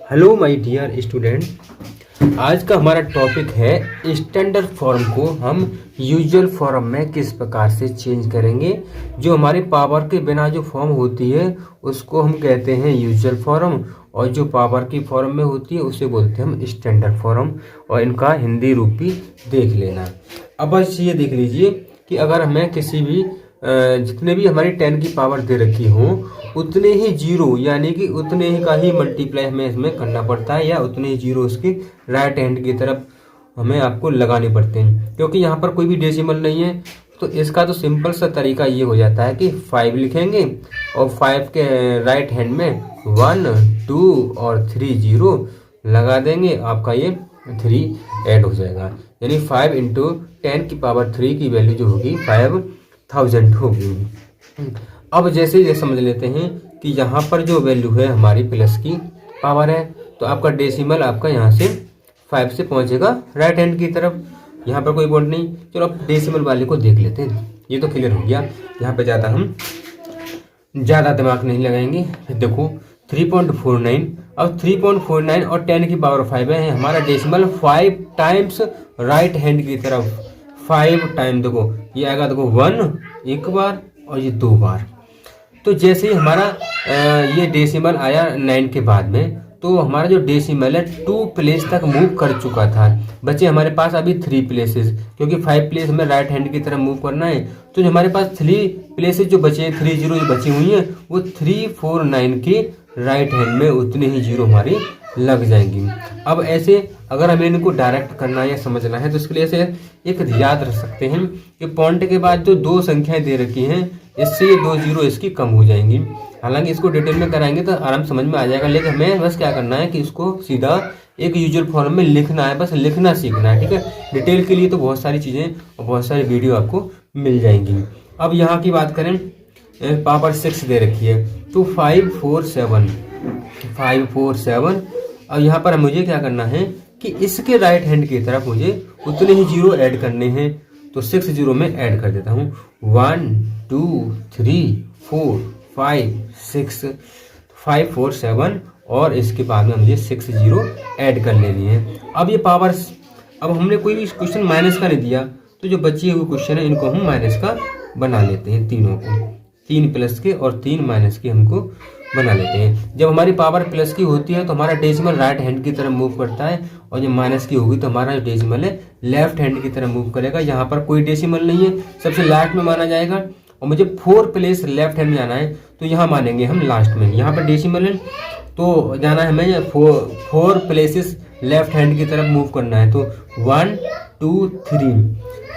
Hello my dear student. आज का हमारा टॉपिक है स्टैंडर्ड फॉर्म को हम यूजुअल फॉर्म में किस प्रकार से चेंज करेंगे। जो हमारे पावर के बिना जो फॉर्म होती है उसको हम कहते हैं यूजुअल फॉर्म, और जो पावर की फॉर्म में होती है उसे बोलते हैं हम स्टैंडर्ड फॉर्म। और इनका हिंदी रूप भी देख लेना। अब बस ये देख लीजिए कि अगर हमें किसी भी जितने भी हमारी 10 की पावर दे रखी हो उतने ही जीरो, यानी कि उतने ही का ही मल्टीप्लाई हमें इसमें करना पड़ता है, या उतने ही जीरो इसकी राइट हैंड की तरफ हमें आपको लगाने पड़ते हैं, क्योंकि यहाँ पर कोई भी डेसिमल नहीं है। तो इसका तो सिंपल सा तरीका ये हो जाता है कि 5 लिखेंगे और 5 के राइट हैंड में 1 2 और 3 जीरो लगा देंगे, आपका ये 3 ऐड हो जाएगा। यानी 5 इंटू 10 की पावर 3 की वैल्यू जो होगी 5000 होगी। अब जैसे ये समझ लेते हैं कि यहाँ पर जो वैल्यू है हमारी प्लस की पावर है, तो आपका डेसिमल आपका यहाँ से 5 से पहुँचेगा राइट हैंड की तरफ। यहाँ पर कोई पॉइंट नहीं। चलो अब डेसिमल वाले को देख लेते हैं। ये तो क्लियर हो गया। यहाँ पे ज़्यादा दिमाग नहीं लगाएंगे। फिर देखो 3.49। अब 3.49 और 10 की पावर 5 है, हमारा डेसिमल 5 टाइम्स राइट हैंड की तरफ। 5 टाइम देखो ये आएगा, देखो 1 एक बार और ये 2 बार। तो जैसे ही हमारा ये डेसिमल आया 9 के बाद में, तो हमारा जो डेसिमल है 2 प्लेस तक मूव कर चुका था। बचे हमारे पास अभी 3 प्लेसेस, क्योंकि 5 प्लेस हमें राइट हैंड की तरफ मूव करना है। तो जो हमारे पास 3 प्लेसेस जो बचे हैं, 3 जीरो जो बची हुई हैं, वो 349 के राइट हैंड में उतने ही जीरो हमारी लग जाएंगी। अब ऐसे अगर हमें इनको डायरेक्ट करना है या समझना है, तो इसके लिए ऐसे एक याद रख सकते हैं कि पॉइंट के बाद जो 2 संख्याएं दे रखी हैं, इससे ये 2 जीरो इसकी कम हो जाएंगी। हालांकि इसको डिटेल में कराएंगे तो आराम समझ में आ जाएगा, लेकिन हमें बस क्या करना है कि इसको सीधा एक यूजुअल फॉर्म में लिखना है, बस लिखना सीखना है। ठीक है, डिटेल के लिए तो बहुत सारी चीज़ें और बहुत सारी वीडियो आपको मिल जाएंगी। अब यहाँ की बात करें, पावर 6 दे रखी है, तो 547। अब यहाँ पर मुझे क्या करना है कि इसके राइट हैंड की तरफ मुझे उतने ही जीरो ऐड करने हैं। तो 6 जीरो में ऐड कर देता हूँ। 1 2 3 4 5 6 5 4 7 और इसके बाद में मुझे 6 जीरो ऐड कर लेनी है। अब ये पावर, अब हमने कोई भी क्वेश्चन माइनस का नहीं दिया, तो जो बचे हुए क्वेश्चन है इनको हम माइनस का बना लेते हैं। तीनों को, 3 प्लस के और 3 माइनस के हमको बना लेते हैं। जब हमारी पावर प्लस की होती है तो हमारा डेसिमल राइट हैंड की तरफ मूव करता है, और जब माइनस की होगी तो हमारा डेसिमल है लेफ्ट हैंड की तरफ मूव करेगा। यहाँ पर कोई डेसिमल नहीं है, सबसे लास्ट में माना जाएगा। और मुझे 4 प्लेस लेफ्ट हैंड में जाना है, तो यहाँ मानेंगे हम लास्ट में। यहाँ पर डेसिमल है तो जाना है हमें 4 प्लेसेस लेफ्ट हैंड की तरफ मूव करना है। तो 1 2 3।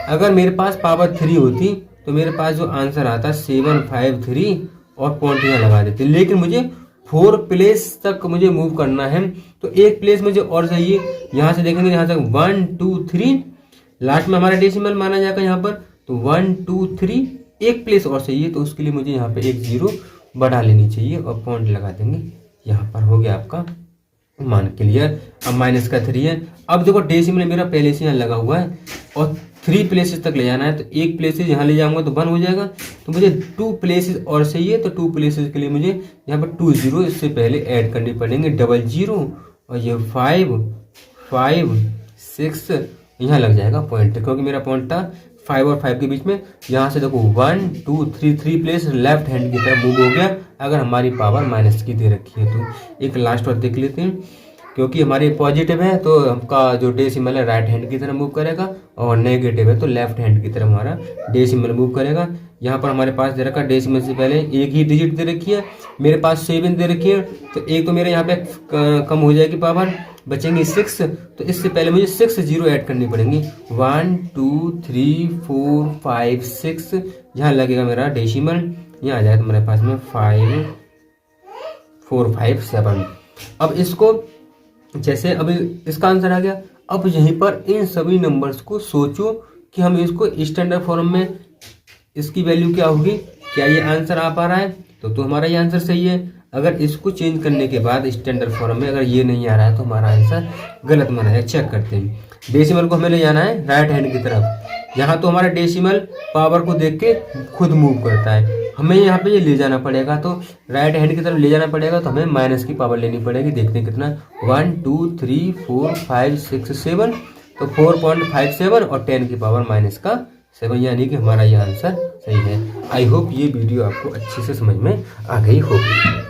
अगर मेरे पास पावर 3 होती तो मेरे पास जो आंसर आता 753 और पॉइंट यहाँ लगा देते, लेकिन मुझे 4 प्लेस तक मुझे मूव करना है, तो एक प्लेस मुझे और चाहिए। यहाँ से देखेंगे, यहाँ तक 1 2 3, लास्ट में हमारा डेसिमल माना जाएगा यहाँ पर, तो 1 2 3 एक प्लेस और चाहिए, तो उसके लिए मुझे यहाँ पे एक जीरो बढ़ा लेनी चाहिए और पॉइंट लगा देंगे। यहाँ पर हो गया आपका मान क्लियर। अब माइनस का 3 है। अब देखो डेसिमल मेरा पहले से यहाँ लगा हुआ है और 3 प्लेसेस तक ले जाना है, तो एक प्लेसेस यहाँ ले जाऊंगा तो 1 हो जाएगा। तो मुझे 2 प्लेसेस और चाहिए, तो 2 प्लेसेस के लिए मुझे यहाँ पर 2 जीरो इससे पहले ऐड करनी पड़ेंगे, डबल जीरो, और ये 5 5 6 यहाँ लग जाएगा पॉइंट, क्योंकि मेरा पॉइंट था 5 और 5 के बीच में। यहाँ से देखो 1 2 3 प्लेस लेफ्ट हैंड की तरफ मूव हो गया, अगर हमारी पावर माइनस की दे रखी है। तो एक लास्ट और देख लेते हैं, क्योंकि हमारी पॉजिटिव है तो हमका जो डेसिमल है राइट हैंड की तरफ मूव करेगा, और नेगेटिव है तो लेफ्ट हैंड की तरफ हमारा डेसिमल मूव करेगा। यहाँ पर हमारे पास दे रखा डेसिमल से पहले एक ही डिजिट दे रखी है, मेरे पास 7 दे रखी है, तो एक तो मेरे यहाँ पे कम हो जाएगी पावर, बचेंगी 6, तो इससे पहले मुझे 6 जीरो ऐड करनी पड़ेंगी। 1 2 3 4 5 6 यहाँ लगेगा मेरा डेसिमल, यहाँ आ जाएगा मेरे पास में 5 4 5 7। अब इसको जैसे अभी इसका आंसर आ गया, अब यहीं पर इन सभी नंबर्स को सोचो कि हम इसको स्टैंडर्ड फॉर्म में इसकी वैल्यू क्या होगी। क्या ये आंसर आ पा रहा है? तो हमारा ये आंसर सही है। अगर इसको चेंज करने के बाद स्टैंडर्ड फॉर्म में अगर ये नहीं आ रहा है तो हमारा आंसर गलत माना है। चेक करते हैं। डेसिमल को हमें ले जाना है राइट हैंड की तरफ। यहाँ तो हमारा डेसिमल पावर को देख के खुद मूव करता है, हमें यहाँ पे ये ले जाना पड़ेगा, तो राइट हैंड की तरफ ले जाना पड़ेगा, तो हमें माइनस की पावर लेनी पड़ेगी। देखते हैं कितना 1 2 3 4 5 6 7, तो 4.57 और 10 की पावर -7, यानी कि हमारा ये आंसर सही है। आई होप ये वीडियो आपको अच्छे से समझ में आ गई होगी।